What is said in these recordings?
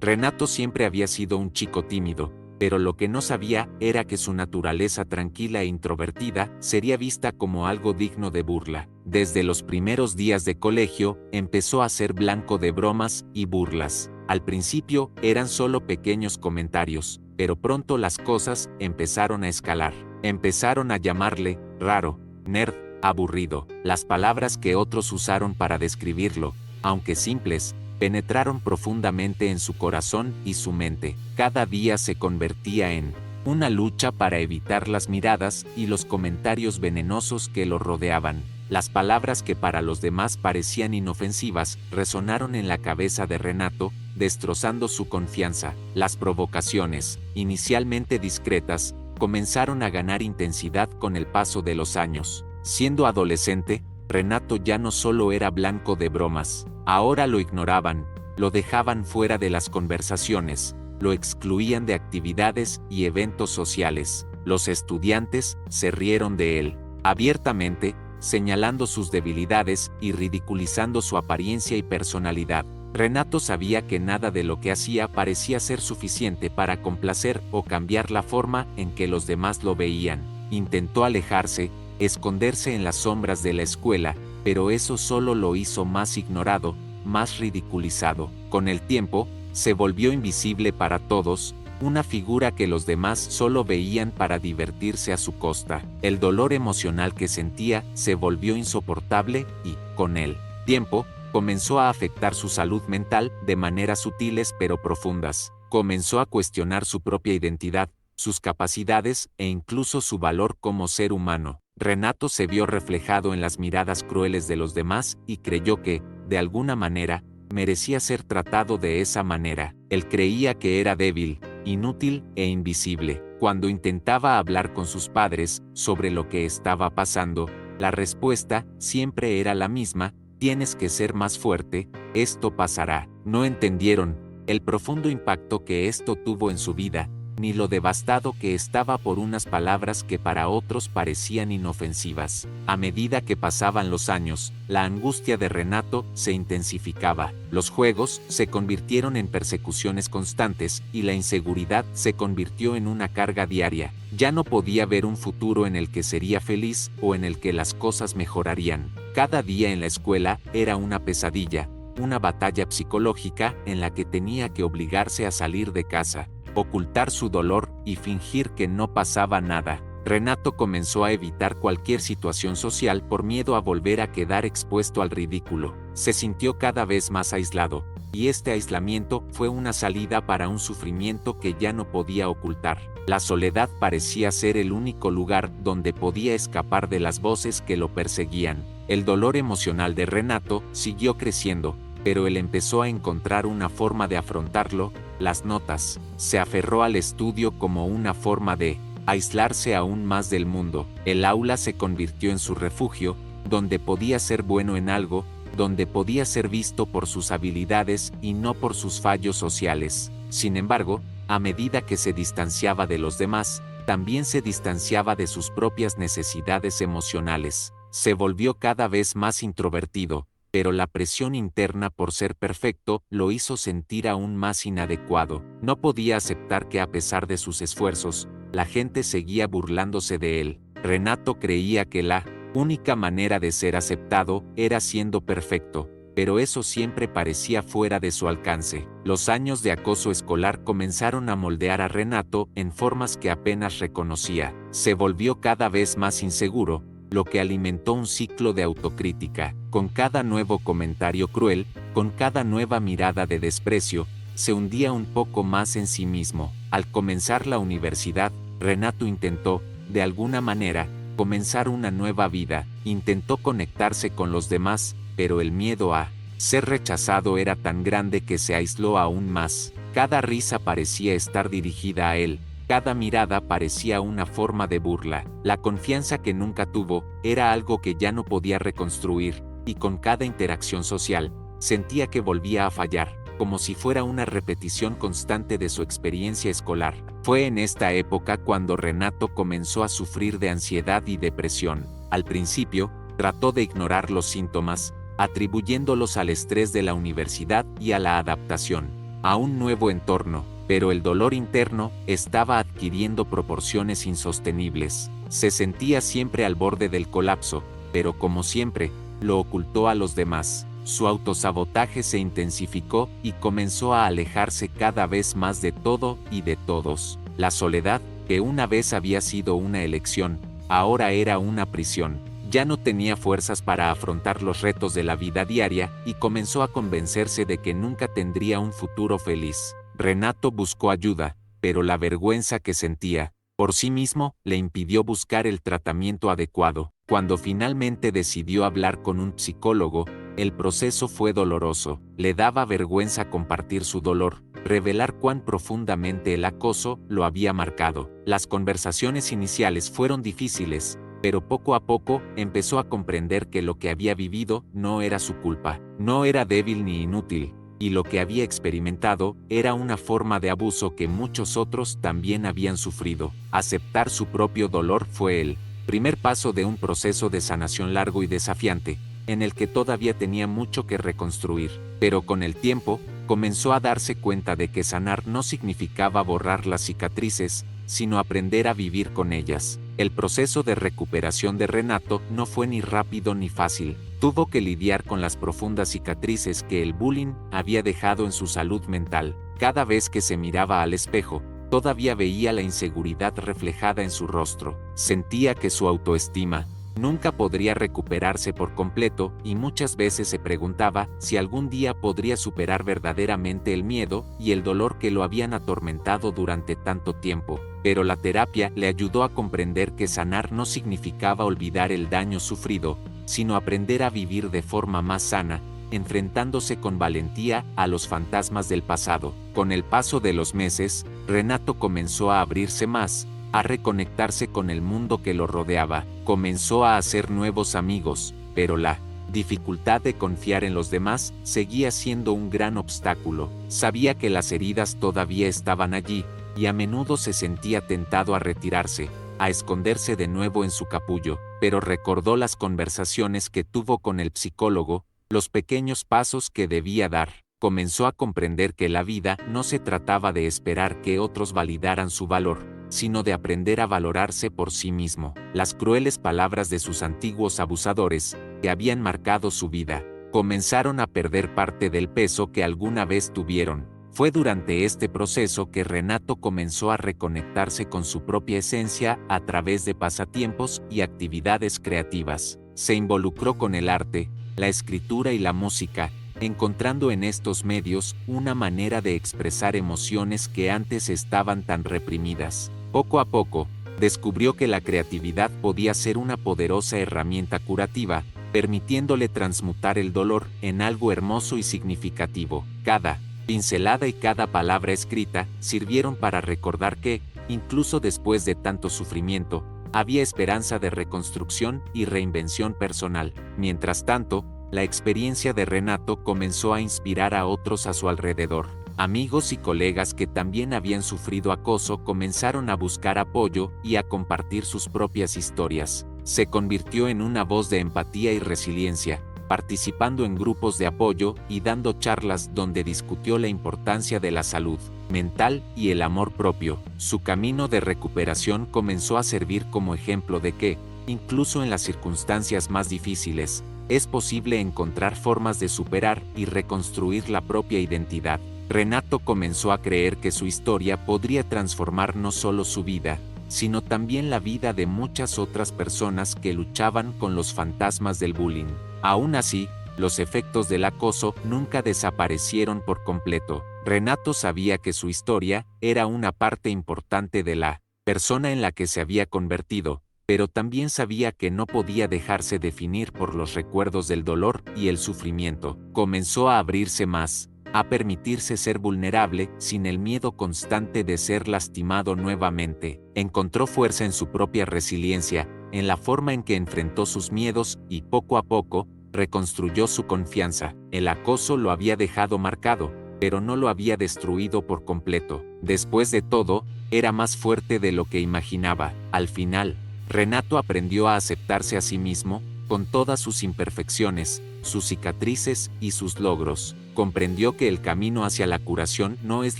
Renato siempre había sido un chico tímido, pero lo que no sabía era que su naturaleza tranquila e introvertida sería vista como algo digno de burla. Desde los primeros días de colegio, empezó a ser blanco de bromas y burlas. Al principio eran solo pequeños comentarios, pero pronto las cosas empezaron a escalar. Empezaron a llamarle raro, nerd, aburrido. Las palabras que otros usaron para describirlo, aunque simples, penetraron profundamente en su corazón y su mente. Cada día se convertía en una lucha para evitar las miradas y los comentarios venenosos que lo rodeaban. Las palabras que para los demás parecían inofensivas resonaron en la cabeza de Renato, destrozando su confianza. Las provocaciones, inicialmente discretas, comenzaron a ganar intensidad con el paso de los años. Siendo adolescente, Renato ya no solo era blanco de bromas, ahora lo ignoraban, lo dejaban fuera de las conversaciones, lo excluían de actividades y eventos sociales. Los estudiantes se rieron de él, abiertamente, señalando sus debilidades y ridiculizando su apariencia y personalidad. Renato sabía que nada de lo que hacía parecía ser suficiente para complacer o cambiar la forma en que los demás lo veían. Intentó alejarse, esconderse en las sombras de la escuela, pero eso solo lo hizo más ignorado, más ridiculizado. Con el tiempo, se volvió invisible para todos, una figura que los demás solo veían para divertirse a su costa. El dolor emocional que sentía se volvió insoportable y, con el tiempo, comenzó a afectar su salud mental de maneras sutiles pero profundas. Comenzó a cuestionar su propia identidad, sus capacidades e incluso su valor como ser humano. Renato se vio reflejado en las miradas crueles de los demás y creyó que, de alguna manera, merecía ser tratado de esa manera. Él creía que era débil, inútil e invisible. Cuando intentaba hablar con sus padres sobre lo que estaba pasando, la respuesta siempre era la misma: tienes que ser más fuerte, esto pasará. No entendieron el profundo impacto que esto tuvo en su vida, ni lo devastado que estaba por unas palabras que para otros parecían inofensivas. A medida que pasaban los años, la angustia de Renato se intensificaba. Los juegos se convirtieron en persecuciones constantes y la inseguridad se convirtió en una carga diaria. Ya no podía ver un futuro en el que sería feliz o en el que las cosas mejorarían. Cada día en la escuela era una pesadilla, una batalla psicológica en la que tenía que obligarse a salir de casa, ocultar su dolor y fingir que no pasaba nada. Renato comenzó a evitar cualquier situación social por miedo a volver a quedar expuesto al ridículo. Se sintió cada vez más aislado, y este aislamiento fue una salida para un sufrimiento que ya no podía ocultar. La soledad parecía ser el único lugar donde podía escapar de las voces que lo perseguían. El dolor emocional de Renato siguió creciendo, pero él empezó a encontrar una forma de afrontarlo: las notas. Se aferró al estudio como una forma de aislarse aún más del mundo. El aula se convirtió en su refugio, donde podía ser bueno en algo, donde podía ser visto por sus habilidades y no por sus fallos sociales. Sin embargo, a medida que se distanciaba de los demás, también se distanciaba de sus propias necesidades emocionales. Se volvió cada vez más introvertido, pero la presión interna por ser perfecto lo hizo sentir aún más inadecuado. No podía aceptar que a pesar de sus esfuerzos, la gente seguía burlándose de él. Renato creía que la única manera de ser aceptado era siendo perfecto, pero eso siempre parecía fuera de su alcance. Los años de acoso escolar comenzaron a moldear a Renato en formas que apenas reconocía. Se volvió cada vez más inseguro, lo que alimentó un ciclo de autocrítica. Con cada nuevo comentario cruel, con cada nueva mirada de desprecio, se hundía un poco más en sí mismo. Al comenzar la universidad, Renato intentó, de alguna manera, comenzar una nueva vida. Intentó conectarse con los demás, pero el miedo a ser rechazado era tan grande que se aisló aún más. Cada risa parecía estar dirigida a él. Cada mirada parecía una forma de burla. La confianza que nunca tuvo era algo que ya no podía reconstruir, y con cada interacción social, sentía que volvía a fallar, como si fuera una repetición constante de su experiencia escolar. Fue en esta época cuando Renato comenzó a sufrir de ansiedad y depresión. Al principio, trató de ignorar los síntomas, atribuyéndolos al estrés de la universidad y a la adaptación. a un nuevo entorno, pero el dolor interno estaba adquiriendo proporciones insostenibles. Se sentía siempre al borde del colapso, pero como siempre, lo ocultó a los demás. Su autosabotaje se intensificó y comenzó a alejarse cada vez más de todo y de todos. La soledad, que una vez había sido una elección, ahora era una prisión. Ya no tenía fuerzas para afrontar los retos de la vida diaria y comenzó a convencerse de que nunca tendría un futuro feliz. Renato buscó ayuda, pero la vergüenza que sentía por sí mismo le impidió buscar el tratamiento adecuado. Cuando finalmente decidió hablar con un psicólogo, el proceso fue doloroso. Le daba vergüenza compartir su dolor, revelar cuán profundamente el acoso lo había marcado. Las conversaciones iniciales fueron difíciles, pero poco a poco empezó a comprender que lo que había vivido no era su culpa. No era débil ni inútil, y lo que había experimentado era una forma de abuso que muchos otros también habían sufrido. Aceptar su propio dolor fue el primer paso de un proceso de sanación largo y desafiante, en el que todavía tenía mucho que reconstruir, pero con el tiempo, comenzó a darse cuenta de que sanar no significaba borrar las cicatrices, sino aprender a vivir con ellas. El proceso de recuperación de Renato no fue ni rápido ni fácil. Tuvo que lidiar con las profundas cicatrices que el bullying había dejado en su salud mental. Cada vez que se miraba al espejo, todavía veía la inseguridad reflejada en su rostro. Sentía que su autoestima nunca podría recuperarse por completo y muchas veces se preguntaba si algún día podría superar verdaderamente el miedo y el dolor que lo habían atormentado durante tanto tiempo. Pero la terapia le ayudó a comprender que sanar no significaba olvidar el daño sufrido, sino aprender a vivir de forma más sana, enfrentándose con valentía a los fantasmas del pasado. Con el paso de los meses, Renato comenzó a abrirse más, a reconectarse con el mundo que lo rodeaba. Comenzó a hacer nuevos amigos, pero la dificultad de confiar en los demás seguía siendo un gran obstáculo. Sabía que las heridas todavía estaban allí, y a menudo se sentía tentado a retirarse, a esconderse de nuevo en su capullo, pero recordó las conversaciones que tuvo con el psicólogo, los pequeños pasos que debía dar. Comenzó a comprender que la vida no se trataba de esperar que otros validaran su valor, sino de aprender a valorarse por sí mismo. Las crueles palabras de sus antiguos abusadores, que habían marcado su vida, comenzaron a perder parte del peso que alguna vez tuvieron. Fue durante este proceso que Renato comenzó a reconectarse con su propia esencia a través de pasatiempos y actividades creativas. Se involucró con el arte, la escritura y la música, encontrando en estos medios una manera de expresar emociones que antes estaban tan reprimidas. Poco a poco, descubrió que la creatividad podía ser una poderosa herramienta curativa, permitiéndole transmutar el dolor en algo hermoso y significativo. Cada pincelada y cada palabra escrita sirvieron para recordar que, incluso después de tanto sufrimiento, había esperanza de reconstrucción y reinvención personal. Mientras tanto, la experiencia de Renato comenzó a inspirar a otros a su alrededor. Amigos y colegas que también habían sufrido acoso comenzaron a buscar apoyo y a compartir sus propias historias. Se convirtió en una voz de empatía y resiliencia, participando en grupos de apoyo y dando charlas donde discutió la importancia de la salud mental y el amor propio. Su camino de recuperación comenzó a servir como ejemplo de que, incluso en las circunstancias más difíciles, es posible encontrar formas de superar y reconstruir la propia identidad. Renato comenzó a creer que su historia podría transformar no solo su vida, sino también la vida de muchas otras personas que luchaban con los fantasmas del bullying. Aún así, los efectos del acoso nunca desaparecieron por completo. Renato sabía que su historia era una parte importante de la persona en la que se había convertido, pero también sabía que no podía dejarse definir por los recuerdos del dolor y el sufrimiento. Comenzó a abrirse más, a permitirse ser vulnerable sin el miedo constante de ser lastimado nuevamente. Encontró fuerza en su propia resiliencia, en la forma en que enfrentó sus miedos y poco a poco, reconstruyó su confianza. El acoso lo había dejado marcado, pero no lo había destruido por completo. Después de todo, era más fuerte de lo que imaginaba. Al final, Renato aprendió a aceptarse a sí mismo, con todas sus imperfecciones, sus cicatrices y sus logros. comprendió que el camino hacia la curación no es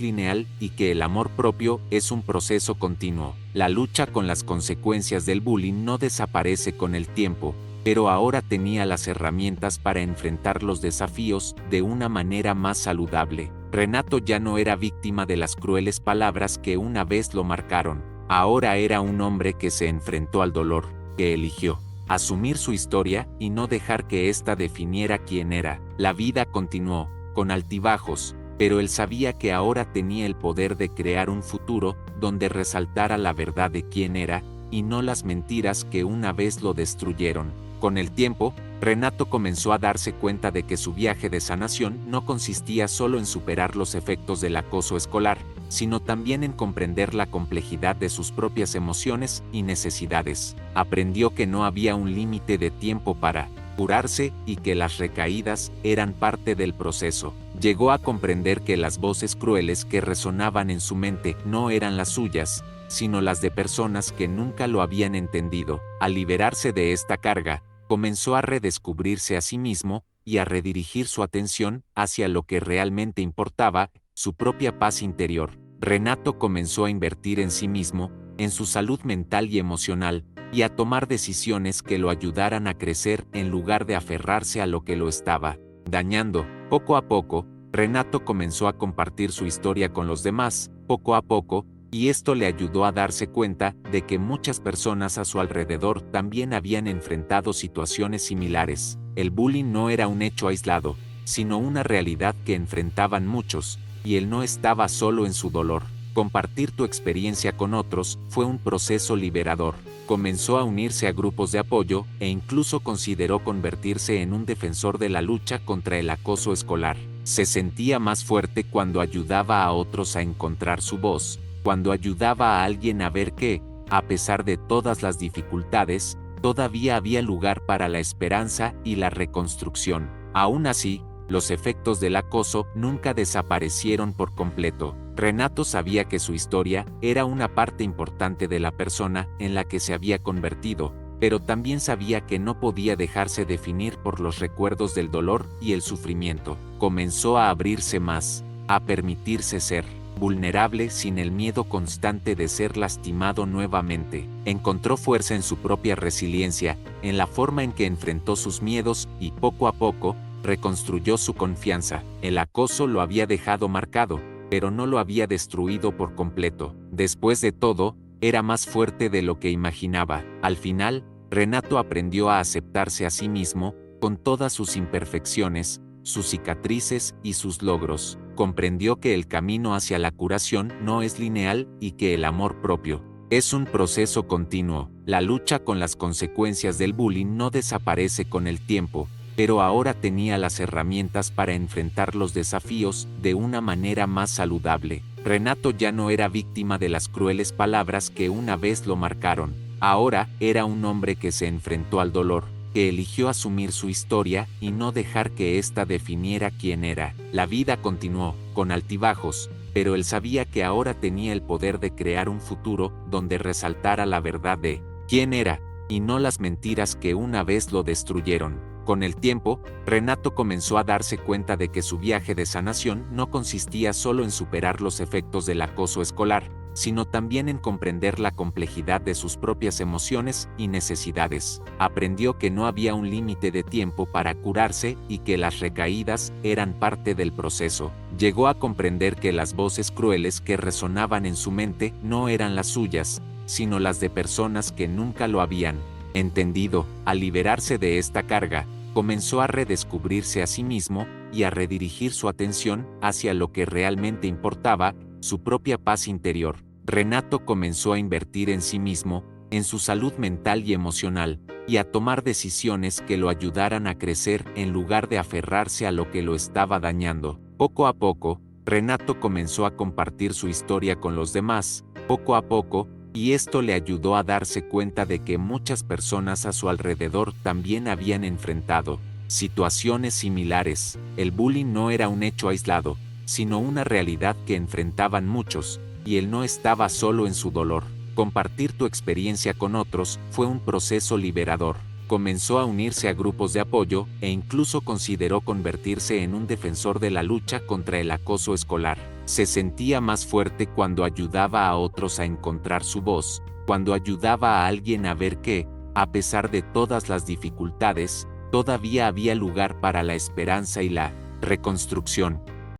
lineal y que el amor propio es un proceso continuo. La lucha con las consecuencias del bullying no desaparece con el tiempo, pero ahora tenía las herramientas para enfrentar los desafíos de una manera más saludable. Renato ya no era víctima de las crueles palabras que una vez lo marcaron. Ahora era un hombre que se enfrentó al dolor, que eligió asumir su historia y no dejar que ésta definiera quién era. La vida continuó, con altibajos, pero él sabía que ahora tenía el poder de crear un futuro donde resaltara la verdad de quién era y no las mentiras que una vez lo destruyeron. Con el tiempo, Renato comenzó a darse cuenta de que su viaje de sanación no consistía solo en superar los efectos del acoso escolar, sino también en comprender la complejidad de sus propias emociones y necesidades. Aprendió que no había un límite de tiempo para curarse y que las recaídas eran parte del proceso. Llegó a comprender que las voces crueles que resonaban en su mente no eran las suyas, sino las de personas que nunca lo habían entendido. Al liberarse de esta carga, comenzó a redescubrirse a sí mismo y a redirigir su atención hacia lo que realmente importaba, su propia paz interior. Renato comenzó a invertir en sí mismo, en su salud mental y emocional, y a tomar decisiones que lo ayudaran a crecer en lugar de aferrarse a lo que lo estaba dañando. Poco a poco, Renato comenzó a compartir su historia con los demás, poco a poco, y esto le ayudó a darse cuenta de que muchas personas a su alrededor también habían enfrentado situaciones similares. El bullying no era un hecho aislado, sino una realidad que enfrentaban muchos, y él no estaba solo en su dolor. Compartir tu experiencia con otros fue un proceso liberador. Comenzó a unirse a grupos de apoyo e incluso consideró convertirse en un defensor de la lucha contra el acoso escolar. Se sentía más fuerte cuando ayudaba a otros a encontrar su voz, cuando ayudaba a alguien a ver que, a pesar de todas las dificultades, todavía había lugar para la esperanza y la reconstrucción. Aún así, los efectos del acoso nunca desaparecieron por completo. Renato sabía que su historia era una parte importante de la persona en la que se había convertido, pero también sabía que no podía dejarse definir por los recuerdos del dolor y el sufrimiento. Comenzó a abrirse más, a permitirse ser vulnerable sin el miedo constante de ser lastimado nuevamente. Encontró fuerza en su propia resiliencia, en la forma en que enfrentó sus miedos y, poco a poco, reconstruyó su confianza. El acoso lo había dejado marcado, pero no lo había destruido por completo. Después de todo, era más fuerte de lo que imaginaba. Al final, Renato aprendió a aceptarse a sí mismo, con todas sus imperfecciones, sus cicatrices y sus logros. Comprendió que el camino hacia la curación no es lineal y que el amor propio es un proceso continuo. La lucha con las consecuencias del bullying no desaparece con el tiempo, pero ahora tenía las herramientas para enfrentar los desafíos de una manera más saludable. Renato ya no era víctima de las crueles palabras que una vez lo marcaron. Ahora era un hombre que se enfrentó al dolor, que eligió asumir su historia y no dejar que ésta definiera quién era. La vida continuó, con altibajos, pero él sabía que ahora tenía el poder de crear un futuro donde resaltara la verdad de quién era, y no las mentiras que una vez lo destruyeron. Con el tiempo, Renato comenzó a darse cuenta de que su viaje de sanación no consistía solo en superar los efectos del acoso escolar, sino también en comprender la complejidad de sus propias emociones y necesidades. Aprendió que no había un límite de tiempo para curarse y que las recaídas eran parte del proceso. Llegó a comprender que las voces crueles que resonaban en su mente no eran las suyas, sino las de personas que nunca lo habían entendido. Al liberarse de esta carga, comenzó a redescubrirse a sí mismo y a redirigir su atención hacia lo que realmente importaba, su propia paz interior. Renato comenzó a invertir en sí mismo, en su salud mental y emocional, y a tomar decisiones que lo ayudaran a crecer en lugar de aferrarse a lo que lo estaba dañando. Poco a poco, Renato comenzó a compartir su historia con los demás, poco a poco, y esto le ayudó a darse cuenta de que muchas personas a su alrededor también habían enfrentado situaciones similares. El bullying no era un hecho aislado, sino una realidad que enfrentaban muchos, y él no estaba solo en su dolor. Compartir tu experiencia con otros fue un proceso liberador. Comenzó a unirse a grupos de apoyo e incluso consideró convertirse en un defensor de la lucha contra el acoso escolar. Se sentía más fuerte cuando ayudaba a otros a encontrar su voz, cuando ayudaba a alguien a ver que, a pesar de todas las dificultades, todavía había lugar para la esperanza y la reconstrucción.